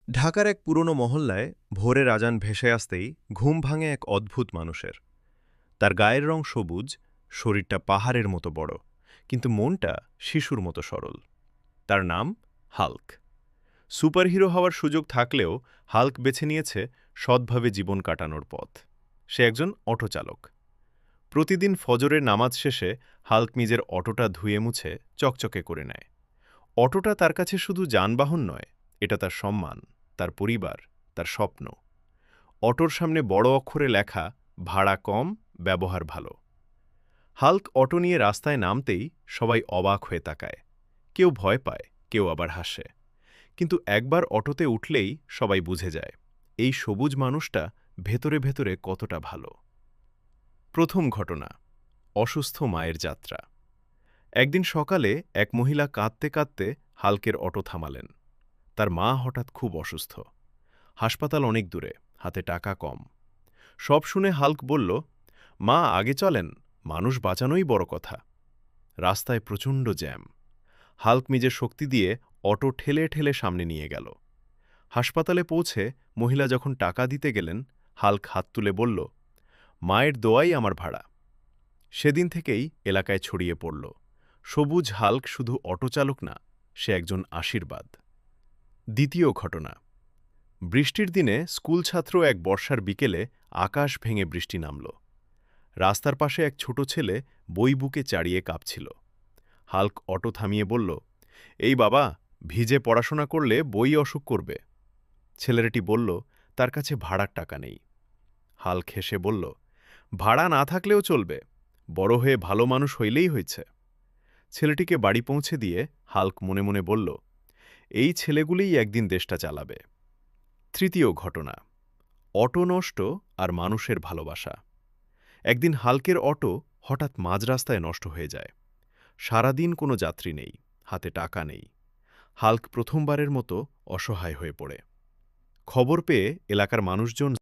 ঢাকার এক পুরনো মহল্লায় ভোরের আজান ভেসে আসতেই ঘুম ভাঙে এক অদ্ভুত মানুষের। তার গায়ের রং সবুজ, শরীরটা পাহাড়ের মতো বড়, কিন্তু মনটা শিশুর মতো সরল। তার নাম হাল্ক। সুপারহিরো হওয়ার সুযোগ থাকলেও হাল্ক বেছে নিয়েছে সৎভাবে জীবন কাটানোর পথ। সে একজন অটো চালক। প্রতিদিন ফজরের নামাজ শেষে হাল্ক নিজের অটোটা ধুয়ে মুছে চকচকে করে নেয়। অটোটা তার কাছে শুধু যানবাহন নয়, এটা তার সম্মান, তার পরিবার, তার স্বপ্ন। অটোর সামনে বড় অক্ষরে লেখা, ভাড়া কম, ব্যবহার ভালো। হাল্ক অটো নিয়ে রাস্তায় নামতেই সবাই অবাক হয়ে তাকায়। কেউ ভয় পায়, কেউ আবার হাসে। কিন্তু একবার অটোতে উঠলেই সবাই বুঝে যায়, এই সবুজ মানুষটা ভেতরে ভেতরে কতটা ভালো। প্রথম ঘটনা, অসুস্থ মায়ের যাত্রা। একদিন সকালে এক মহিলা কাঁদতে কাঁদতে হাল্কের অটো থামালেন। তার মা হঠাৎ খুব অসুস্থ। হাসপাতাল অনেক দূরে, হাতে টাকা কম। সব শুনে হাল্ক বলল, মা আগে চলেন, মানুষ বাঁচানোই বড় কথা। রাস্তায় প্রচণ্ড জ্যাম। হাল্ক নিজের শক্তি দিয়ে অটো ঠেলে ঠেলে সামনে নিয়ে গেল। হাসপাতালে পৌঁছে মহিলা যখন টাকা দিতে গেলেন, হাল্ক হাত তুলে বলল, মায়ের দোয়াই আমার ভাড়া। সেদিন থেকেই এলাকায় ছড়িয়ে পড়ল, সবুজ হাল্ক শুধু অটো চালক না, সে একজন আশীর্বাদ। দ্বিতীয় ঘটনা, বৃষ্টির দিনে স্কুল ছাত্র এক বর্ষার বিকেলে আকাশ ভেঙে বৃষ্টি নামল। রাস্তার পাশে এক ছোট ছেলে বই বুকে চাড়িয়ে কাঁপছিল। হাল্ক অটো থামিয়ে বলল, এই বাবা, ভিজে পড়াশোনা করলে বই অসুখ করবে। ছেলেটি বলল, তার কাছে ভাড়ার টাকা নেই। হাল্ক হেসে বলল, ভাড়া না থাকলেও চলবে, বড় হয়ে ভালো মানুষ হইলেই হয়েছে। ছেলেটিকে বাড়ি পৌঁছে দিয়ে হাল্ক মনে মনে বলল, এই ছেলেগুলিই একদিন দেশটা চালাবে। তৃতীয় ঘটনা, অটো নষ্ট আর মানুষের ভালোবাসা। একদিন হাল্কের অটো হঠাৎ মাঝ রাস্তায় নষ্ট হয়ে যায়। সারাদিন কোনো যাত্রী নেই, হাতে টাকা নেই। হাল্ক প্রথমবারের মতো অসহায় হয়ে পড়ে। খবর পেয়ে এলাকার মানুষজন